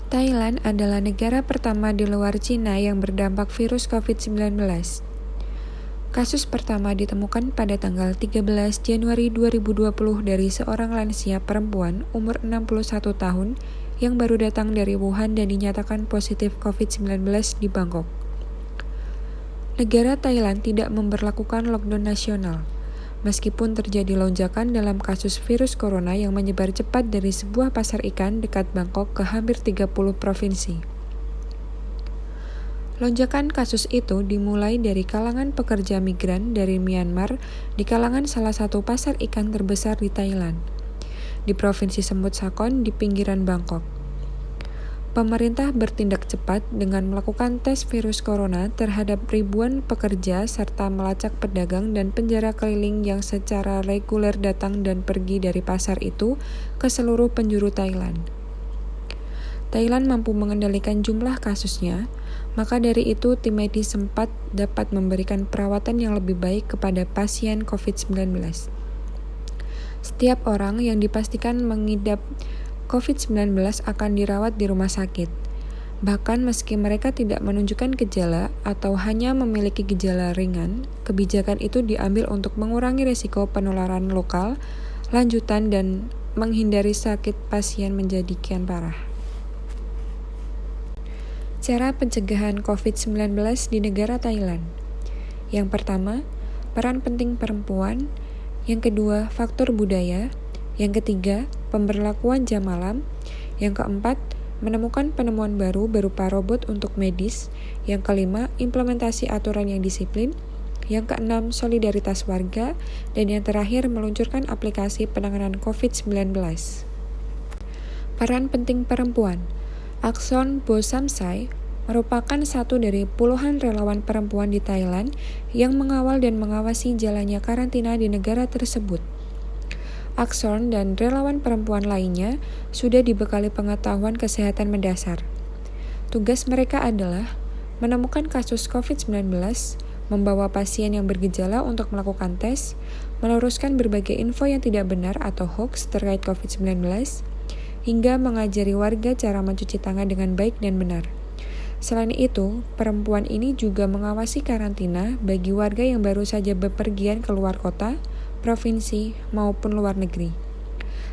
Thailand adalah negara pertama di luar Cina yang berdampak virus COVID-19. Kasus pertama ditemukan pada tanggal 13 Januari 2020 dari seorang lansia perempuan umur 61 tahun yang baru datang dari Wuhan dan dinyatakan positif COVID-19 di Bangkok. Negara Thailand tidak memberlakukan lockdown nasional, meskipun terjadi lonjakan dalam kasus virus corona yang menyebar cepat dari sebuah pasar ikan dekat Bangkok ke hampir 30 provinsi. Lonjakan kasus itu dimulai dari kalangan pekerja migran dari Myanmar di kalangan salah satu pasar ikan terbesar di Thailand, di Provinsi Semut Sakon di pinggiran Bangkok. Pemerintah bertindak cepat dengan melakukan tes virus corona terhadap ribuan pekerja serta melacak pedagang dan penjara keliling yang secara reguler datang dan pergi dari pasar itu ke seluruh penjuru Thailand. Thailand mampu mengendalikan jumlah kasusnya, maka dari itu tim medis sempat dapat memberikan perawatan yang lebih baik kepada pasien COVID-19. Setiap orang yang dipastikan mengidap COVID-19 akan dirawat di rumah sakit. Bahkan meski mereka tidak menunjukkan gejala atau hanya memiliki gejala ringan, kebijakan itu diambil untuk mengurangi risiko penularan lokal, lanjutan, dan menghindari sakit pasien menjadi kian parah. Cara pencegahan COVID-19 di negara Thailand. Yang pertama, peran penting perempuan. Yang kedua, faktor budaya. Yang ketiga, pemberlakuan jam malam. Yang keempat, menemukan penemuan baru berupa robot untuk medis. Yang kelima, implementasi aturan yang disiplin. Yang keenam, solidaritas warga. Dan yang terakhir, meluncurkan aplikasi penanganan COVID-19. Peran penting perempuan. Akson Bosamsai merupakan satu dari puluhan relawan perempuan di Thailand yang mengawal dan mengawasi jalannya karantina di negara tersebut. Akson dan relawan perempuan lainnya sudah dibekali pengetahuan kesehatan mendasar. Tugas mereka adalah menemukan kasus COVID-19, membawa pasien yang bergejala untuk melakukan tes, meluruskan berbagai info yang tidak benar atau hoax terkait COVID-19, hingga mengajari warga cara mencuci tangan dengan baik dan benar. Selain itu, perempuan ini juga mengawasi karantina bagi warga yang baru saja bepergian ke luar kota, provinsi, maupun luar negeri.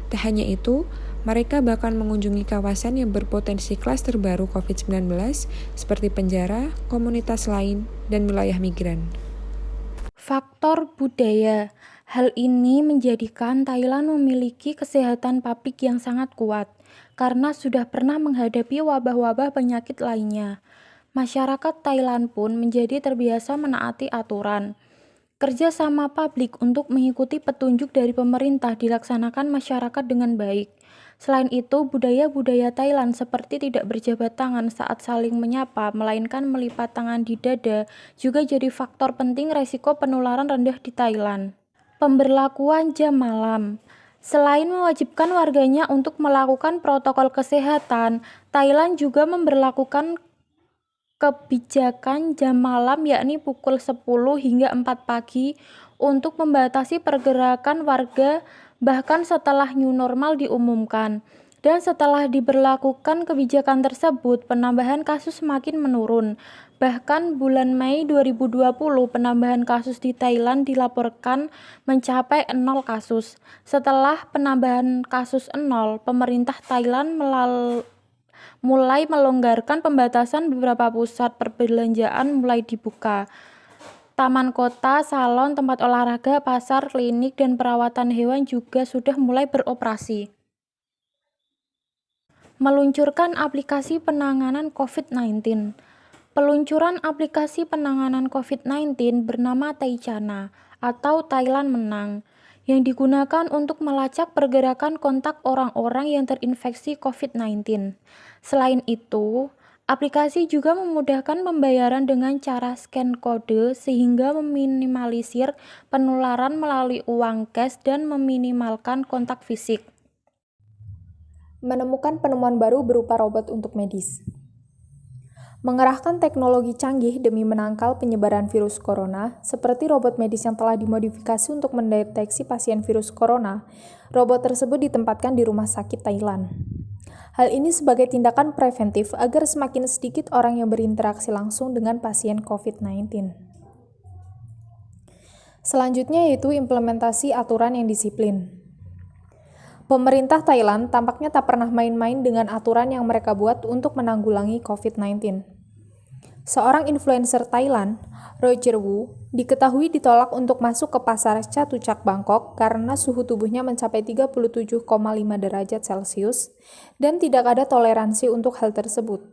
Tak hanya itu, mereka bahkan mengunjungi kawasan yang berpotensi klaster baru COVID-19 seperti penjara, komunitas lain, dan wilayah migran. Faktor budaya. Hal ini menjadikan Thailand memiliki kesehatan publik yang sangat kuat, karena sudah pernah menghadapi wabah-wabah penyakit lainnya. Masyarakat Thailand pun menjadi terbiasa menaati aturan. Kerjasama publik untuk mengikuti petunjuk dari pemerintah dilaksanakan masyarakat dengan baik. Selain itu, budaya-budaya Thailand seperti tidak berjabat tangan saat saling menyapa, melainkan melipat tangan di dada, juga jadi faktor penting resiko penularan rendah di Thailand. Pemberlakuan jam malam. Selain mewajibkan warganya untuk melakukan protokol kesehatan, Thailand juga memberlakukan kebijakan jam malam yakni pukul 10 hingga 4 pagi untuk membatasi pergerakan warga bahkan setelah new normal diumumkan. Dan setelah diberlakukan kebijakan tersebut, penambahan kasus semakin menurun. Bahkan bulan Mei 2020, penambahan kasus di Thailand dilaporkan mencapai 0 kasus. Setelah penambahan kasus 0, pemerintah Thailand mulai melonggarkan pembatasan, beberapa pusat perbelanjaan mulai dibuka. Taman kota, salon, tempat olahraga, pasar, klinik, dan perawatan hewan juga sudah mulai beroperasi. Meluncurkan aplikasi penanganan COVID-19. Peluncuran aplikasi penanganan COVID-19 bernama Thaichana atau Thailand Menang, yang digunakan untuk melacak pergerakan kontak orang-orang yang terinfeksi COVID-19. Selain itu, aplikasi juga memudahkan pembayaran dengan cara scan kode sehingga meminimalisir penularan melalui uang cash dan meminimalkan kontak fisik. Menemukan penemuan baru berupa robot untuk medis. Mengerahkan teknologi canggih demi menangkal penyebaran virus corona, seperti robot medis yang telah dimodifikasi untuk mendeteksi pasien virus corona, robot tersebut ditempatkan di rumah sakit Thailand. Hal ini sebagai tindakan preventif agar semakin sedikit orang yang berinteraksi langsung dengan pasien COVID-19. Selanjutnya yaitu implementasi aturan yang disiplin. Pemerintah Thailand tampaknya tak pernah main-main dengan aturan yang mereka buat untuk menanggulangi COVID-19. Seorang influencer Thailand, Roger Wu, diketahui ditolak untuk masuk ke pasar Chatuchak Bangkok karena suhu tubuhnya mencapai 37,5 derajat Celcius dan tidak ada toleransi untuk hal tersebut.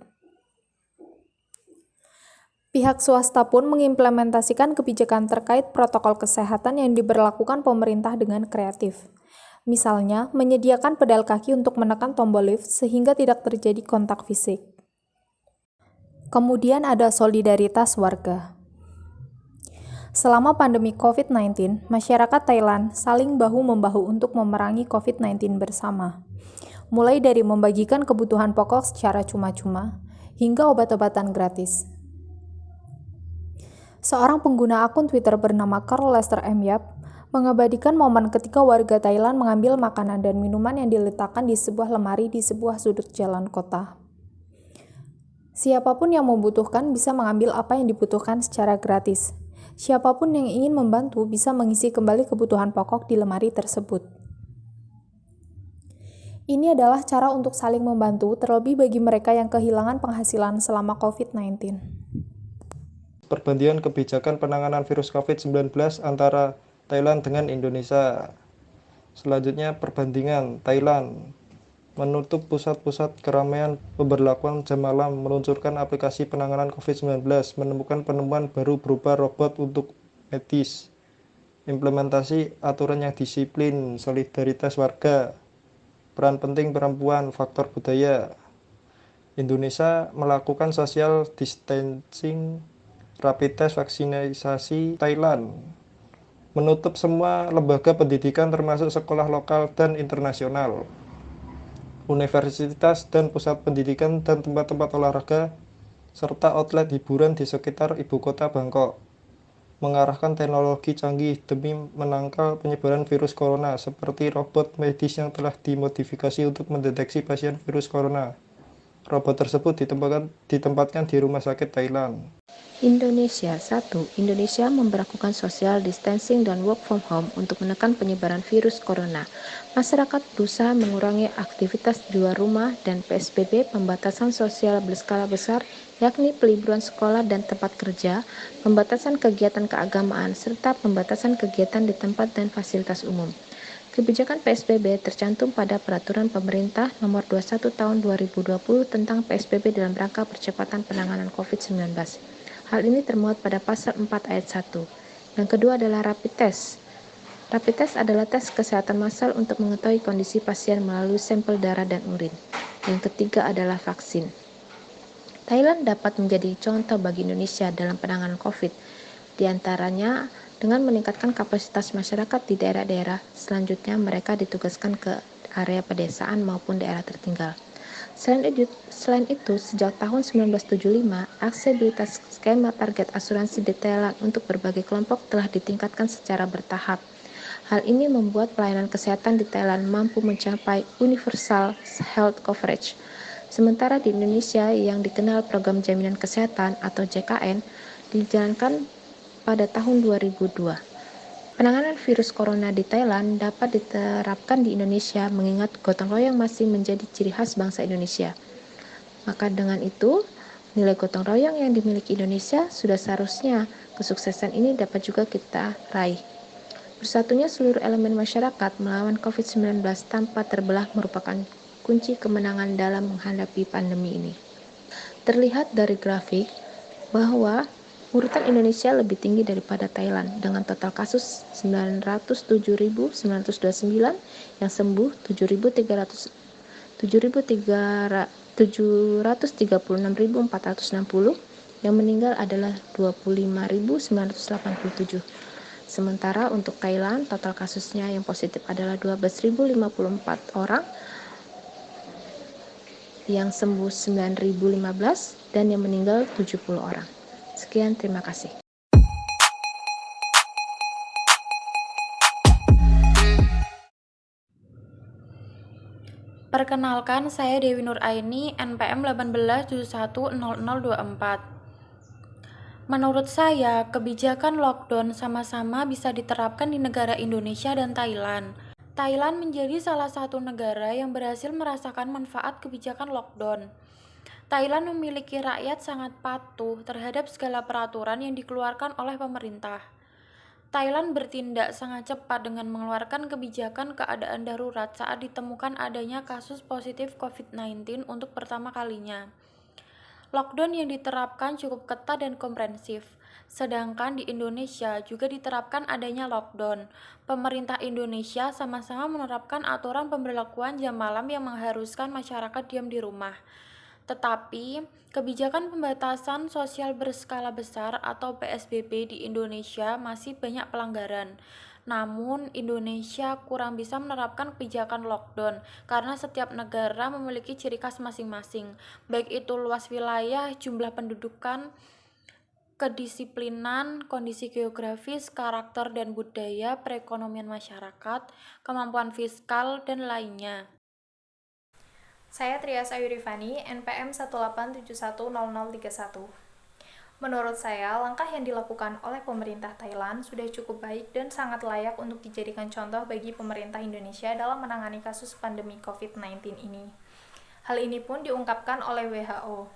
Pihak swasta pun mengimplementasikan kebijakan terkait protokol kesehatan yang diberlakukan pemerintah dengan kreatif. Misalnya, menyediakan pedal kaki untuk menekan tombol lift sehingga tidak terjadi kontak fisik. Kemudian ada solidaritas warga. Selama pandemi COVID-19, masyarakat Thailand saling bahu-membahu untuk memerangi COVID-19 bersama. Mulai dari membagikan kebutuhan pokok secara cuma-cuma, hingga obat-obatan gratis. Seorang pengguna akun Twitter bernama Carl Lester M. Yap mengabadikan momen ketika warga Thailand mengambil makanan dan minuman yang diletakkan di sebuah lemari di sebuah sudut jalan kota. Siapapun yang membutuhkan bisa mengambil apa yang dibutuhkan secara gratis. Siapapun yang ingin membantu bisa mengisi kembali kebutuhan pokok di lemari tersebut. Ini adalah cara untuk saling membantu, terlebih bagi mereka yang kehilangan penghasilan selama COVID-19. Perbandingan kebijakan penanganan virus COVID-19 antara Thailand dengan Indonesia. Selanjutnya, perbandingan Thailand menutup pusat-pusat keramaian, pemberlakuan jam malam, meluncurkan aplikasi penanganan COVID-19, menemukan penemuan baru berupa robot untuk medis, implementasi aturan yang disiplin, solidaritas warga, peran penting perempuan, faktor budaya. Indonesia melakukan social distancing, rapid test, vaksinasi. Thailand menutup semua lembaga pendidikan termasuk sekolah lokal dan internasional, universitas dan pusat pendidikan dan tempat-tempat olahraga, serta outlet hiburan di sekitar ibu kota Bangkok. Mengarahkan teknologi canggih demi menangkal penyebaran virus corona, seperti robot medis yang telah dimodifikasi untuk mendeteksi pasien virus corona. Robot tersebut ditempatkan di rumah sakit Thailand. Indonesia 1. Indonesia memberlakukan social distancing dan work from home untuk menekan penyebaran virus corona. Masyarakat berusaha mengurangi aktivitas di luar rumah dan PSBB, pembatasan sosial berskala besar, yakni peliburan sekolah dan tempat kerja, pembatasan kegiatan keagamaan, serta pembatasan kegiatan di tempat dan fasilitas umum. Kebijakan PSBB tercantum pada Peraturan Pemerintah Nomor 21 Tahun 2020 tentang PSBB dalam rangka percepatan penanganan COVID-19. Hal ini termuat pada pasal 4 ayat 1. Yang kedua adalah rapid test. Rapid test adalah tes kesehatan massal untuk mengetahui kondisi pasien melalui sampel darah dan urin. Yang ketiga adalah vaksin. Thailand dapat menjadi contoh bagi Indonesia dalam penanganan COVID, di antaranya dengan meningkatkan kapasitas masyarakat di daerah-daerah. Selanjutnya mereka ditugaskan ke area pedesaan maupun daerah tertinggal. Selain itu, sejak tahun 1975, aksesibilitas skema target asuransi di Thailand untuk berbagai kelompok telah ditingkatkan secara bertahap. Hal ini membuat pelayanan kesehatan di Thailand mampu mencapai universal health coverage. Sementara di Indonesia yang dikenal Program Jaminan Kesehatan atau JKN dijalankan pada tahun 2002. Penanganan virus corona di Thailand dapat diterapkan di Indonesia mengingat gotong royong masih menjadi ciri khas bangsa Indonesia. Maka dengan itu, nilai gotong royong yang dimiliki Indonesia sudah seharusnya kesuksesan ini dapat juga kita raih. Bersatunya seluruh elemen masyarakat melawan COVID-19 tanpa terbelah merupakan kunci kemenangan dalam menghadapi pandemi ini. Terlihat dari grafik bahwa urutan Indonesia lebih tinggi daripada Thailand dengan total kasus 907.929, yang sembuh 736.460, yang meninggal adalah 25.987. Sementara untuk Thailand total kasusnya yang positif adalah 12.054 orang, yang sembuh 9.015 dan yang meninggal 70 orang. Sekian, terima kasih. Perkenalkan, saya Dewi Nur Aini, NPM 18710024. Menurut saya, kebijakan lockdown sama-sama bisa diterapkan di negara Indonesia dan Thailand. Thailand menjadi salah satu negara yang berhasil merasakan manfaat kebijakan lockdown. Thailand memiliki rakyat sangat patuh terhadap segala peraturan yang dikeluarkan oleh pemerintah. Thailand bertindak sangat cepat dengan mengeluarkan kebijakan keadaan darurat saat ditemukan adanya kasus positif COVID-19 untuk pertama kalinya. Lockdown yang diterapkan cukup ketat dan komprehensif. Sedangkan di Indonesia juga diterapkan adanya lockdown. Pemerintah Indonesia sama-sama menerapkan aturan pemberlakuan jam malam yang mengharuskan masyarakat diam di rumah. Tetapi, kebijakan pembatasan sosial berskala besar atau PSBB di Indonesia masih banyak pelanggaran. Namun, Indonesia kurang bisa menerapkan kebijakan lockdown karena setiap negara memiliki ciri khas masing-masing, baik itu luas wilayah, jumlah pendudukan, kedisiplinan, kondisi geografis, karakter dan budaya, perekonomian masyarakat, kemampuan fiskal, dan lainnya. Saya Trias Ayurifani, NPM 187100031. Menurut saya, langkah yang dilakukan oleh pemerintah Thailand sudah cukup baik dan sangat layak untuk dijadikan contoh bagi pemerintah Indonesia dalam menangani kasus pandemi COVID-19 ini. Hal ini pun diungkapkan oleh WHO,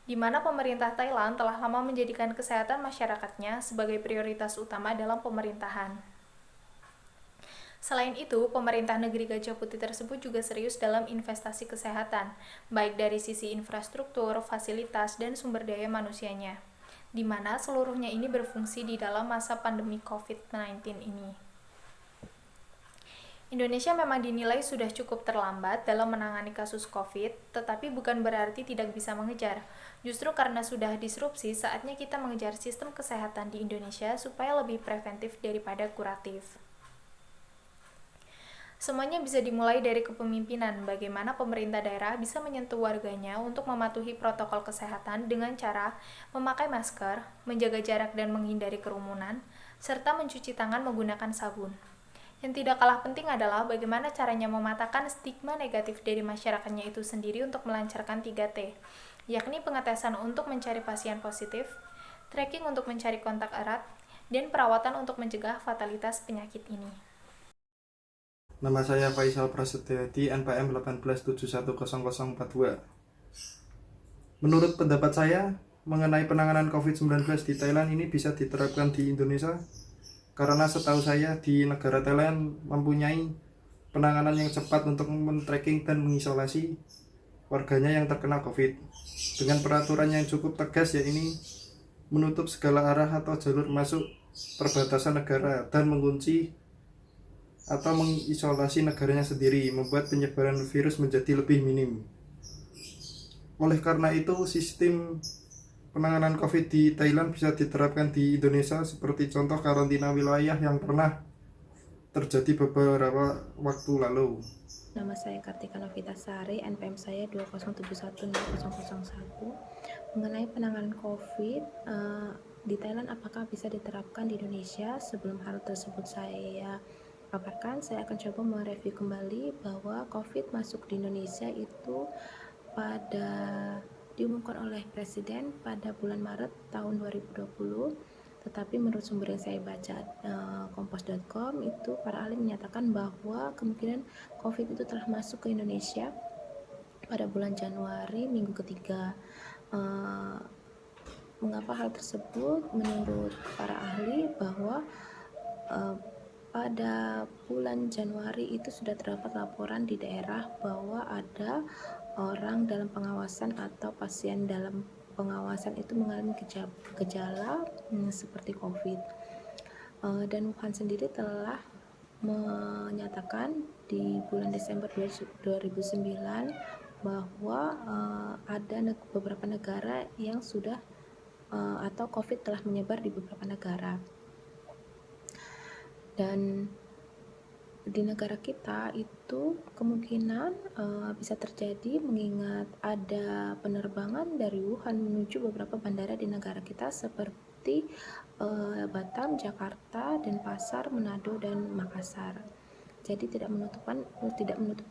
di mana pemerintah Thailand telah lama menjadikan kesehatan masyarakatnya sebagai prioritas utama dalam pemerintahan. Selain itu, pemerintah negeri Gajah Putih tersebut juga serius dalam investasi kesehatan, baik dari sisi infrastruktur, fasilitas, dan sumber daya manusianya, di mana seluruhnya ini berfungsi di dalam masa pandemi COVID-19 ini. Indonesia memang dinilai sudah cukup terlambat dalam menangani kasus COVID, tetapi bukan berarti tidak bisa mengejar. Justru karena sudah disrupsi, saatnya kita mengejar sistem kesehatan di Indonesia supaya lebih preventif daripada kuratif. Semuanya bisa dimulai dari kepemimpinan, bagaimana pemerintah daerah bisa menyentuh warganya untuk mematuhi protokol kesehatan dengan cara memakai masker, menjaga jarak dan menghindari kerumunan, serta mencuci tangan menggunakan sabun. Yang tidak kalah penting adalah bagaimana caranya mematahkan stigma negatif dari masyarakatnya itu sendiri untuk melancarkan 3T, yakni pengetesan untuk mencari pasien positif, tracking untuk mencari kontak erat, dan perawatan untuk mencegah fatalitas penyakit ini. Nama saya Faisal Prasetyo di NPM 18710042. Menurut pendapat saya, mengenai penanganan COVID-19 di Thailand ini bisa diterapkan di Indonesia karena setahu saya di negara Thailand mempunyai penanganan yang cepat untuk men-tracking dan mengisolasi warganya yang terkena COVID dengan peraturan yang cukup tegas, yakni menutup segala arah atau jalur masuk perbatasan negara dan mengunci atau mengisolasi negaranya sendiri, membuat penyebaran virus menjadi lebih minim. Oleh karena itu, sistem penanganan COVID di Thailand bisa diterapkan di Indonesia seperti contoh karantina wilayah yang pernah terjadi beberapa waktu lalu. Nama saya Kartika Novitasari, NPM saya 2071001. Mengenai penanganan COVID di Thailand, apakah bisa diterapkan di Indonesia? Sebelum hal tersebut saya paparkan, saya akan coba mereview kembali bahwa COVID masuk di Indonesia itu diumumkan oleh Presiden pada bulan Maret tahun 2020. Tetapi menurut sumber yang saya baca kompos.com itu para ahli menyatakan bahwa kemungkinan COVID itu telah masuk ke Indonesia pada bulan Januari minggu ketiga. Mengapa hal tersebut? Menurut para ahli bahwa pada bulan Januari itu sudah terdapat laporan di daerah bahwa ada orang dalam pengawasan atau pasien dalam pengawasan itu mengalami gejala seperti COVID. Dan Wuhan sendiri telah menyatakan di bulan Desember 2009 bahwa ada beberapa negara yang sudah atau COVID telah menyebar di beberapa negara. Dan di negara kita itu kemungkinan bisa terjadi mengingat ada penerbangan dari Wuhan menuju beberapa bandara di negara kita seperti Batam, Jakarta, Denpasar, Manado, dan Makassar. Jadi tidak menutup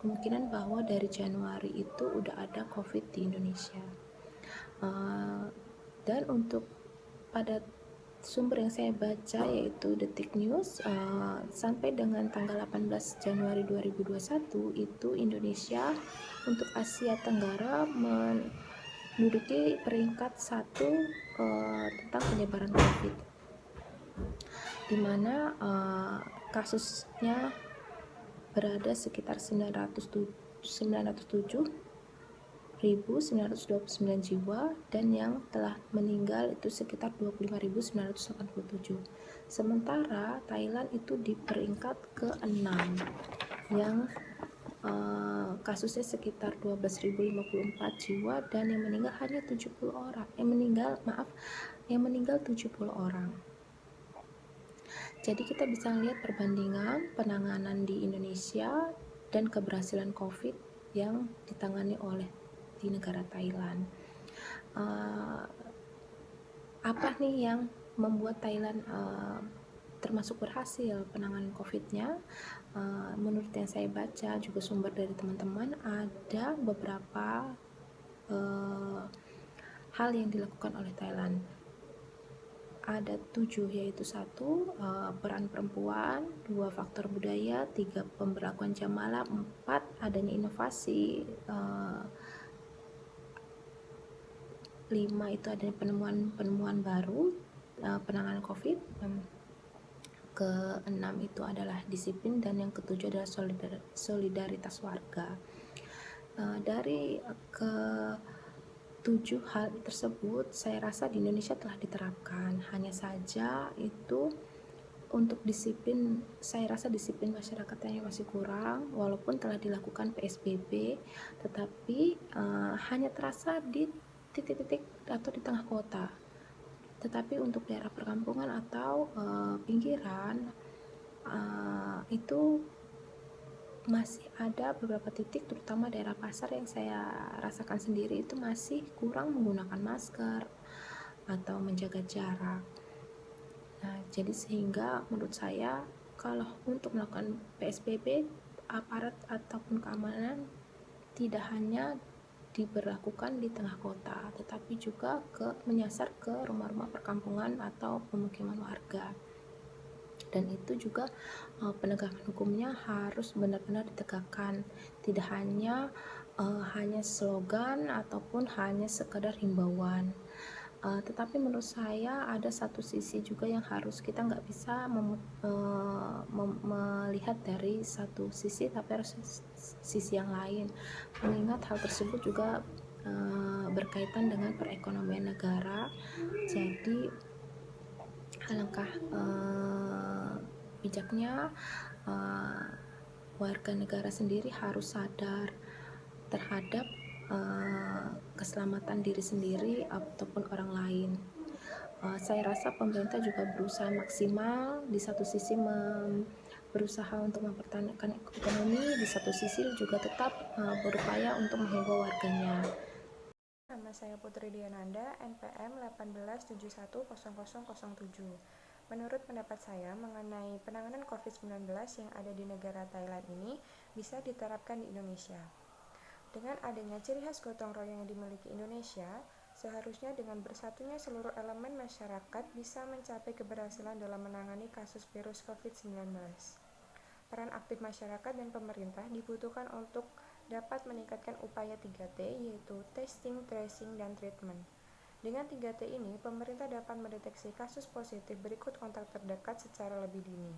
kemungkinan bahwa dari Januari itu udah ada COVID di Indonesia. Dan untuk pada sumber yang saya baca yaitu Detik News, sampai dengan tanggal 18 Januari 2021 itu Indonesia untuk Asia Tenggara menduduki peringkat 1 tentang penyebaran COVID, di mana kasusnya berada sekitar 907.929 jiwa, dan yang telah meninggal itu sekitar 25.987. Sementara Thailand itu di peringkat ke-6 yang kasusnya sekitar 12.054 jiwa, dan yang meninggal hanya 70 orang. Yang meninggal 70 orang. Jadi kita bisa lihat perbandingan penanganan di Indonesia dan keberhasilan COVID yang ditangani oleh di negara Thailand. Apa nih yang membuat Thailand termasuk berhasil penanganan COVID-nya? Menurut yang saya baca juga sumber dari teman-teman, ada beberapa hal yang dilakukan oleh Thailand. Ada 7, yaitu 1, peran perempuan, 2, faktor budaya, 3, pemberlakuan jam malam, 4, adanya inovasi, 5 itu adanya penemuan baru penanganan COVID, ke-6 itu adalah disiplin, dan yang ke-7 adalah solidaritas warga. Dari ke-7 hal tersebut saya rasa di Indonesia telah diterapkan, hanya saja itu untuk disiplin, saya rasa disiplin masyarakatnya masih kurang, walaupun telah dilakukan PSBB, tetapi hanya terasa di titik-titik atau di tengah kota. Tetapi untuk daerah perkampungan atau pinggiran itu masih ada beberapa titik, terutama daerah pasar yang saya rasakan sendiri itu masih kurang menggunakan masker atau menjaga jarak. Nah, jadi sehingga menurut saya kalau untuk melakukan PSBB, aparat ataupun keamanan tidak hanya diberlakukan di tengah kota, tetapi juga menyasar ke rumah-rumah perkampungan atau pemukiman warga. Dan itu juga penegakan hukumnya harus benar-benar ditegakkan, tidak hanya slogan ataupun hanya sekedar himbauan. Tetapi menurut saya ada satu sisi juga yang harus kita nggak bisa melihat dari satu sisi, tapi harus sisi yang lain, mengingat hal tersebut juga berkaitan dengan perekonomian negara. Jadi alangkah bijaknya warga negara sendiri harus sadar terhadap keselamatan diri sendiri ataupun orang lain. Saya rasa pemerintah juga berusaha maksimal, di satu sisi berusaha untuk mempertahankan ekonomi, di satu sisi juga tetap berupaya untuk menghimbau warganya. Nama saya Putri Diananda, NPM 18710007. Menurut pendapat saya mengenai penanganan COVID-19 yang ada di negara Thailand ini bisa diterapkan di Indonesia. Dengan adanya ciri khas gotong royong yang dimiliki Indonesia, seharusnya dengan bersatunya seluruh elemen masyarakat bisa mencapai keberhasilan dalam menangani kasus virus COVID-19. Peran aktif masyarakat dan pemerintah dibutuhkan untuk dapat meningkatkan upaya 3T, yaitu testing, tracing, dan treatment. Dengan 3T ini, pemerintah dapat mendeteksi kasus positif berikut kontak terdekat secara lebih dini.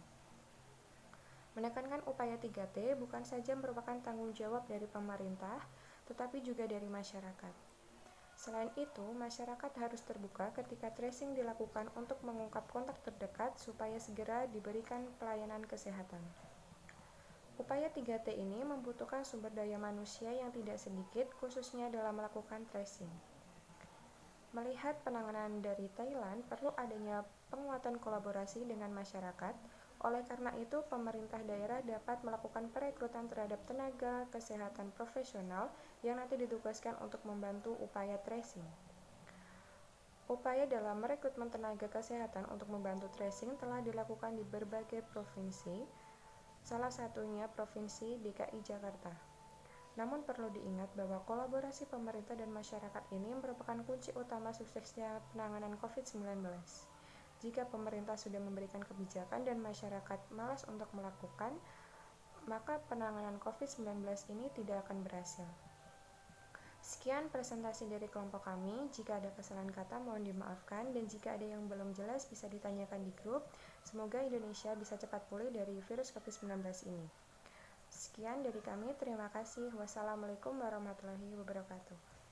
Menekankan upaya 3T bukan saja merupakan tanggung jawab dari pemerintah, tetapi juga dari masyarakat. Selain itu, masyarakat harus terbuka ketika tracing dilakukan untuk mengungkap kontak terdekat supaya segera diberikan pelayanan kesehatan. Upaya 3T ini membutuhkan sumber daya manusia yang tidak sedikit, khususnya dalam melakukan tracing. Melihat penanganan dari Thailand, perlu adanya penguatan kolaborasi dengan masyarakat. Oleh karena itu, pemerintah daerah dapat melakukan perekrutan terhadap tenaga kesehatan profesional yang nanti ditugaskan untuk membantu upaya tracing. Upaya dalam merekrutmen tenaga kesehatan untuk membantu tracing telah dilakukan di berbagai provinsi. salah satunya Provinsi DKI Jakarta. Namun perlu diingat bahwa kolaborasi pemerintah dan masyarakat ini merupakan kunci utama suksesnya penanganan COVID-19. Jika pemerintah sudah memberikan kebijakan dan masyarakat malas untuk melakukan, maka penanganan COVID-19 ini tidak akan berhasil. Sekian presentasi dari kelompok kami. Jika ada kesalahan kata mohon dimaafkan, dan jika ada yang belum jelas bisa ditanyakan di grup. Semoga Indonesia bisa cepat pulih dari virus COVID-19 ini. Sekian dari kami, terima kasih. Wassalamualaikum warahmatullahi wabarakatuh.